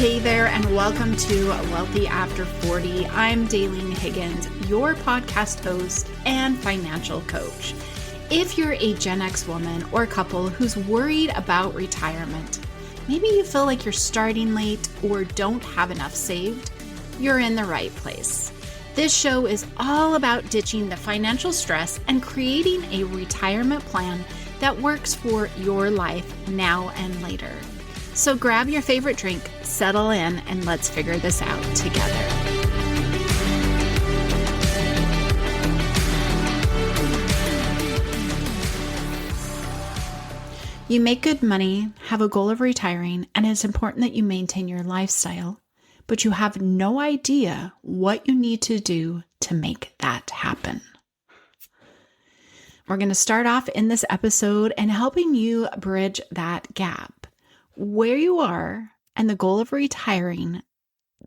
Hey there, and welcome to Wealthy After 40. I'm Daylene Higgins, your podcast host and financial coach. If you're a Gen X woman or couple who's worried about retirement, maybe you feel like you're starting late or don't have enough saved, you're in the right place. This show is all about ditching the financial stress and creating a retirement plan that works for your life now and later. So grab your favorite drink, settle in, and let's figure this out together. You make good money, have a goal of retiring, and it's important that you maintain your lifestyle, but you have no idea what you need to do to make that happen. We're going to start off in this episode and helping you bridge that gap. Where you are and the goal of retiring,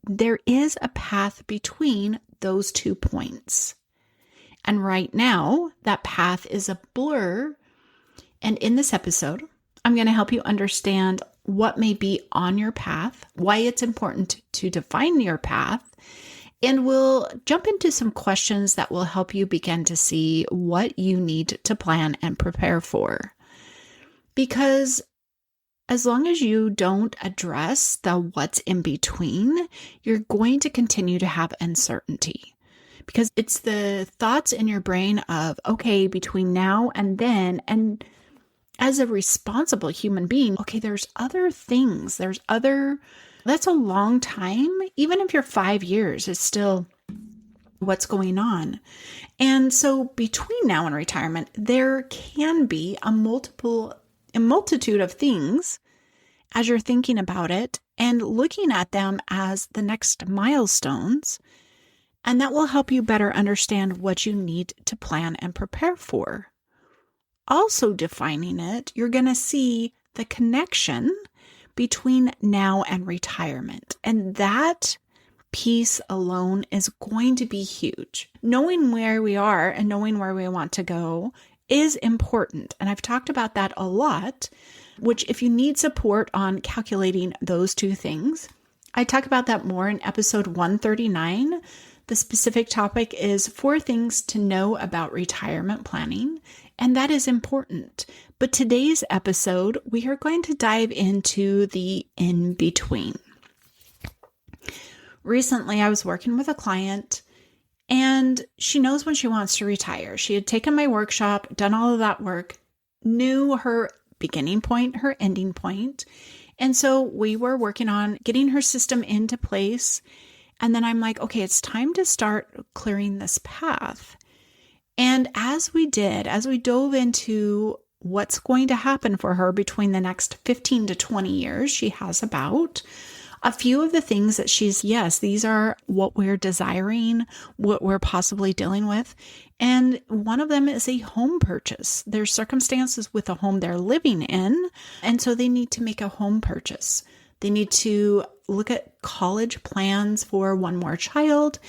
there is a path between those 2 points. And right now, that path is a blur. And in this episode, I'm going to help you understand what may be on your path, why it's important to define your path, and we'll jump into some questions that will help you begin to see what you need to plan and prepare for. Because as long as you don't address the what's in between, you're going to continue to have uncertainty because it's the thoughts in your brain of, okay, between now and then, and as a responsible human being, okay, there's other things, that's a long time. Even if you're 5 years, it's still what's going on. And so between now and retirement, there can be a multitude of things as you're thinking about it and looking at them as the next milestones. And that will help you better understand what you need to plan and prepare for. Also defining it, you're going to see the connection between now and retirement. And that piece alone is going to be huge. Knowing where we are and knowing where we want to go is important. And I've talked about that a lot, which if you need support on calculating those 2 things, I talk about that more in episode 139. The specific topic is 4 things to know about retirement planning, and that is important. But today's episode, we are going to dive into the in-between. Recently, I was working with a client and she knows when she wants to retire. She had taken my workshop, done all of that work, knew her beginning point, her ending point. And so we were working on getting her system into place. And then I'm like, okay, it's time to start clearing this path. And as we dove into what's going to happen for her between the next 15 to 20 years, she has about a few of the things that these are what we're desiring, what we're possibly dealing with. And one of them is a home purchase. There's circumstances with the home they're living in. And so they need to make a home purchase. They need to look at college plans for one more child.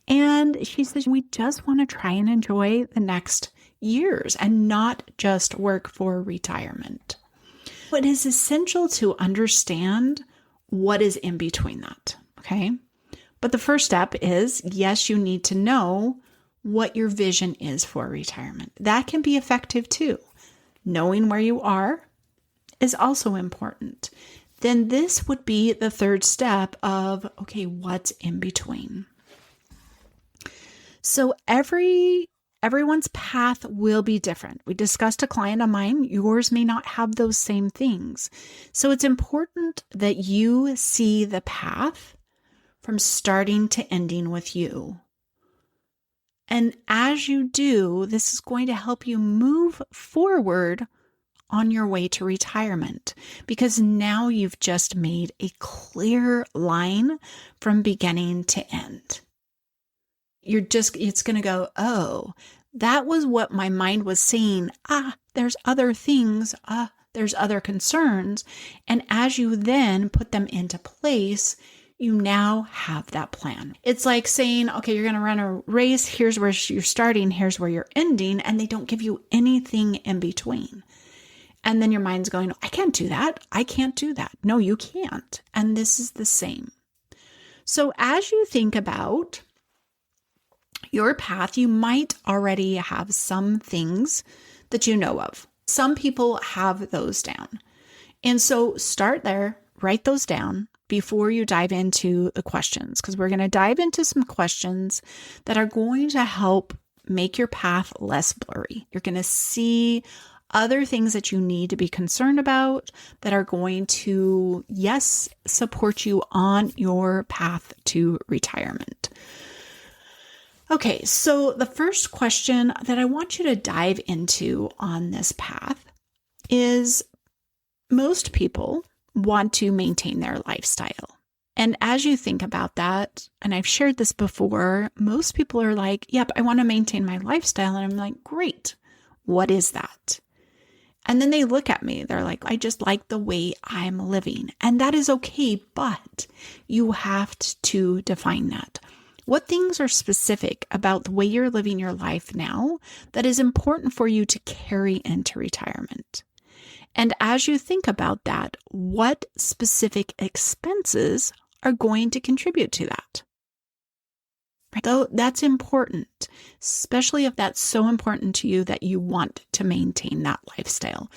And she says, we just want to try and enjoy the next years and not just work for retirement. It is essential to understand what is in between that, okay? But the first step is, yes, you need to know what your vision is for retirement. That can be effective too. Knowing where you are is also important. Then this would be the third step of, okay, what's in between? So everyone's path will be different. We discussed a client of mine, yours may not have those same things. So it's important that you see the path from starting to ending with you. And as you do, this is going to help you move forward on your way to retirement, because now you've just made a clear line from beginning to end. It's going to go, oh, that was what my mind was saying. There's other things. There's other concerns. And as you then put them into place, you now have that plan. It's like saying, okay, you're going to run a race. Here's where you're starting. Here's where you're ending. And they don't give you anything in between. And then your mind's going, I can't do that. I can't do that. No, you can't. And this is the same. So as you think about your path, you might already have some things that you know of. Some people have those down. And so start there, write those down before you dive into the questions, because we're going to dive into some questions that are going to help make your path less blurry. You're going to see other things that you need to be concerned about that are going to, yes, support you on your path to retirement. Okay, so the first question that I want you to dive into on this path is most people want to maintain their lifestyle. And as you think about that, and I've shared this before, most people are like, yep, I want to maintain my lifestyle. And I'm like, great. What is that? And then they look at me. They're like, I just like the way I'm living. And that is okay, but you have to define that. What things are specific about the way you're living your life now that is important for you to carry into retirement? And as you think about that, what specific expenses are going to contribute to that? Though that's important, especially if that's so important to you that you want to maintain that lifestyle.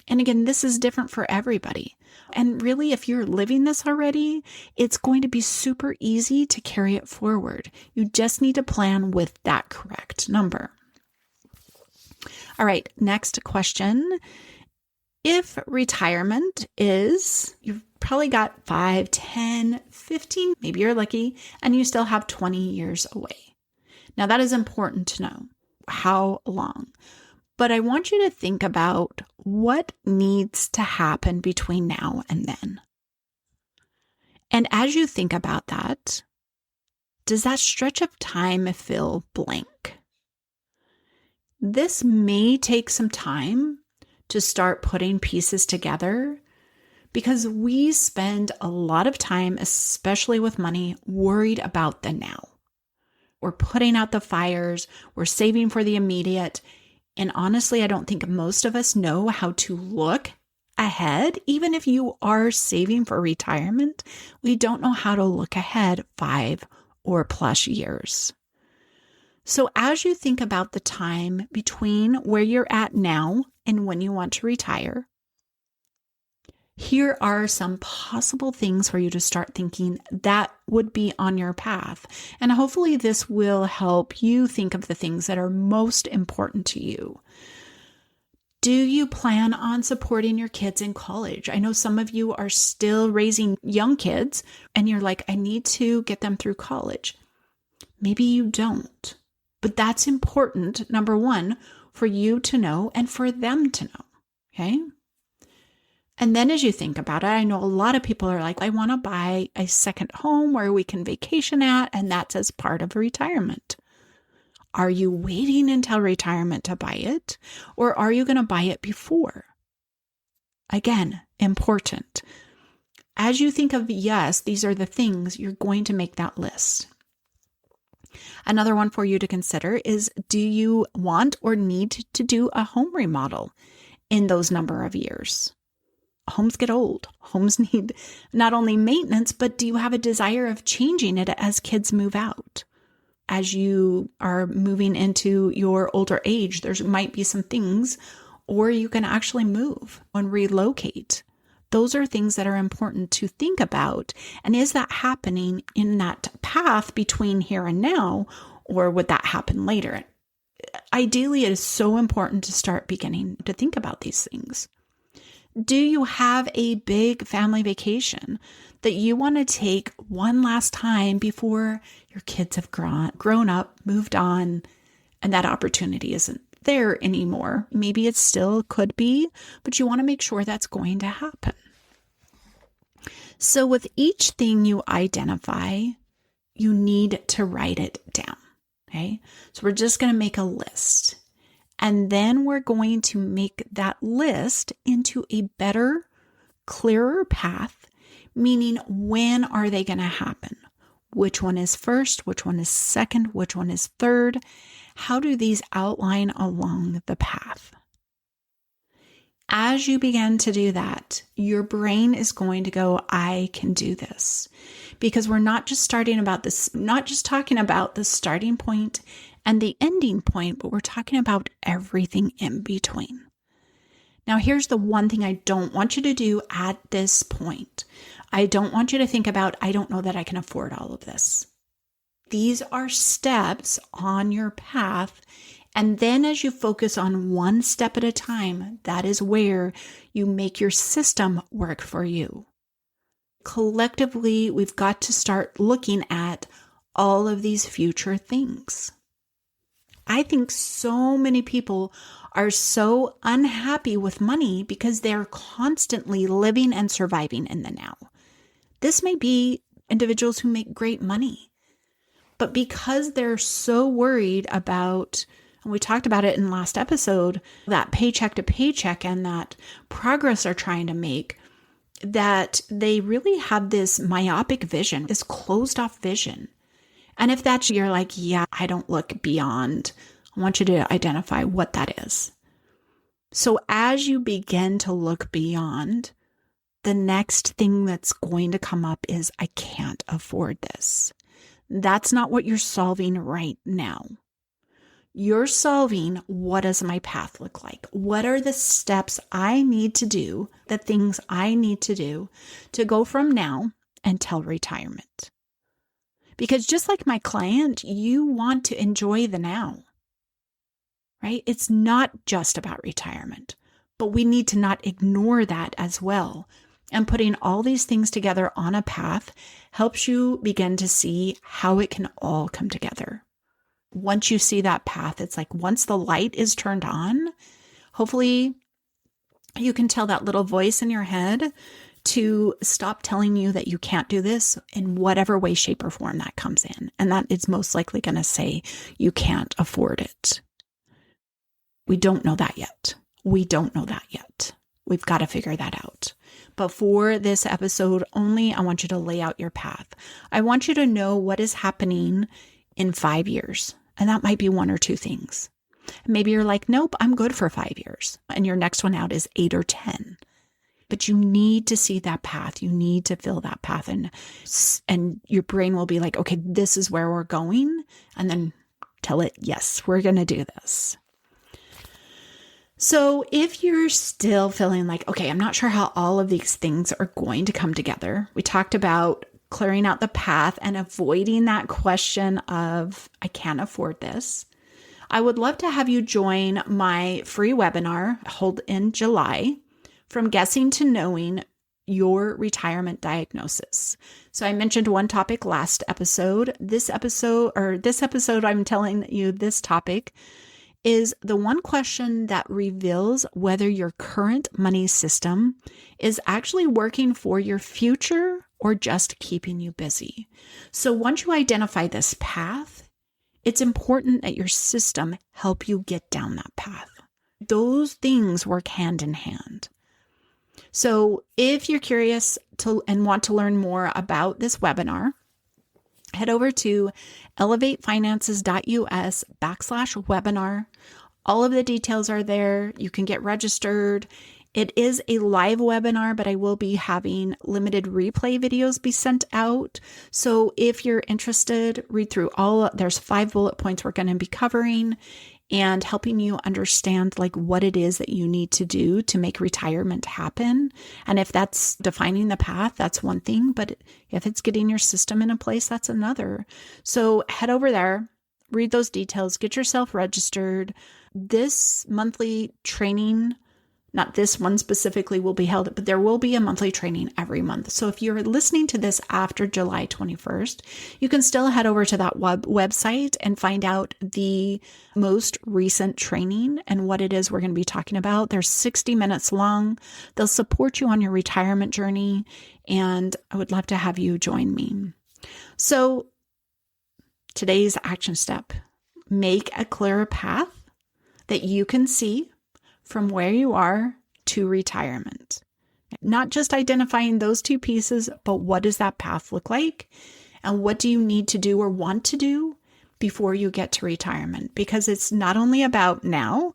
And again, this is different for everybody. And really, if you're living this already, it's going to be super easy to carry it forward. You just need to plan with that correct number. All right, next question. If retirement is, you've probably got 5, 10, 15, maybe you're lucky, and you still have 20 years away. Now that is important to know. How long? But I want you to think about what needs to happen between now and then. And as you think about that, does that stretch of time feel blank? This may take some time to start putting pieces together because we spend a lot of time, especially with money, worried about the now. We're putting out the fires, we're saving for the immediate. And honestly, I don't think most of us know how to look ahead. Even if you are saving for retirement, we don't know how to look ahead 5 or plus years. So as you think about the time between where you're at now and when you want to retire, here are some possible things for you to start thinking that would be on your path. And hopefully this will help you think of the things that are most important to you. Do you plan on supporting your kids in college? I know some of you are still raising young kids and you're like, I need to get them through college. Maybe you don't. But that's important, number one, for you to know and for them to know, okay? And then as you think about it, I know a lot of people are like, I want to buy a second home where we can vacation at, and that's as part of retirement. Are you waiting until retirement to buy it, or are you going to buy it before? Again, important. As you think of, yes, these are the things, you're going to make that list. Another one for you to consider is, do you want or need to do a home remodel in those number of years? Homes get old. Homes need not only maintenance, but do you have a desire of changing it as kids move out? As you are moving into your older age, there might be some things, or you can actually move and relocate. Those are things that are important to think about. And is that happening in that path between here and now, or would that happen later? Ideally, it is so important to start beginning to think about these things. Do you have a big family vacation that you want to take one last time before your kids have grown up, moved on, and that opportunity isn't there anymore? Maybe it still could be, but you want to make sure that's going to happen. So with each thing you identify, you need to write it down, okay? So we're just going to make a list. And then we're going to make that list into a better, clearer path, meaning when are they going to happen? Which one is first? Which one is second? Which one is third? How do these outline along the path? As you begin to do that, your brain is going to go, I can do this. Because we're not just talking about the starting point and the ending point, but we're talking about everything in between. Now, here's the one thing I don't want you to do at this point. I don't want you to think about, I don't know that I can afford all of this. These are steps on your path. And then as you focus on one step at a time, that is where you make your system work for you. Collectively, we've got to start looking at all of these future things. I think so many people are so unhappy with money because they're constantly living and surviving in the now. This may be individuals who make great money, but because they're so worried about, and we talked about it in the last episode, that paycheck to paycheck and that progress they're trying to make, that they really have this myopic vision, this closed off vision. And if that's, you're like, yeah, I don't look beyond, I want you to identify what that is. So as you begin to look beyond, the next thing that's going to come up is, I can't afford this. That's not what you're solving right now. You're solving, what does my path look like? What are the steps I need to do, the things I need to do to go from now until retirement? Because just like my client, you want to enjoy the now, right? It's not just about retirement, but we need to not ignore that as well. And putting all these things together on a path helps you begin to see how it can all come together. Once you see that path, it's like once the light is turned on, hopefully you can tell that little voice in your head to stop telling you that you can't do this in whatever way, shape, or form that comes in. And that is most likely going to say you can't afford it. We don't know that yet. We've got to figure that out. But for this episode only, I want you to lay out your path. I want you to know what is happening in 5 years. And that might be one or two things. Maybe you're like, nope, I'm good for 5 years. And your next one out is 8 or 10. But you need to see that path. You need to feel that path. And your brain will be like, okay, this is where we're going. And then tell it, yes, we're going to do this. So if you're still feeling like, okay, I'm not sure how all of these things are going to come together. We talked about clearing out the path and avoiding that question of, I can't afford this. I would love to have you join my free webinar held in July, From Guessing to Knowing Your Retirement Diagnosis. So I mentioned one topic last episode. This episode, I'm telling you this topic is the one question that reveals whether your current money system is actually working for your future or just keeping you busy. So once you identify this path, it's important that your system help you get down that path. Those things work hand in hand. So if you're curious and want to learn more about this webinar, head over to elevatefinances.us/webinar. All of the details are there. You can get registered. It is a live webinar, but I will be having limited replay videos be sent out. So if you're interested, read through there's 5 bullet points we're going to be covering and helping you understand like what it is that you need to do to make retirement happen. And if that's defining the path, that's one thing, but if it's getting your system in a place, that's another. So head over there, read those details, get yourself registered. This monthly training, not this one specifically, will be held, but there will be a monthly training every month. So if you're listening to this after July 21st, you can still head over to that website and find out the most recent training and what it is we're going to be talking about. They're 60 minutes long. They'll support you on your retirement journey, and I would love to have you join me. So today's action step, make a clearer path that you can see from where you are to retirement. Not just identifying those two pieces, but what does that path look like? And what do you need to do or want to do before you get to retirement? Because it's not only about now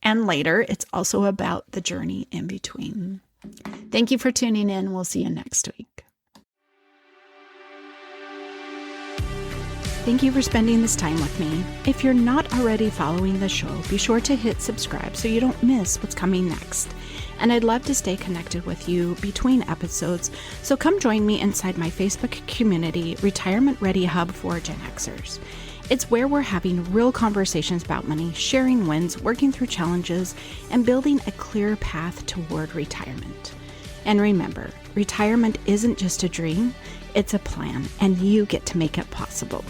and later. It's also about the journey in between. Thank you for tuning in. We'll see you next week. Thank you for spending this time with me. If you're not already following the show, be sure to hit subscribe so you don't miss what's coming next. And I'd love to stay connected with you between episodes, so come join me inside my Facebook community, Retirement Ready Hub for Gen Xers. It's where we're having real conversations about money, sharing wins, working through challenges, and building a clear path toward retirement. And remember, retirement isn't just a dream, it's a plan, and you get to make it possible.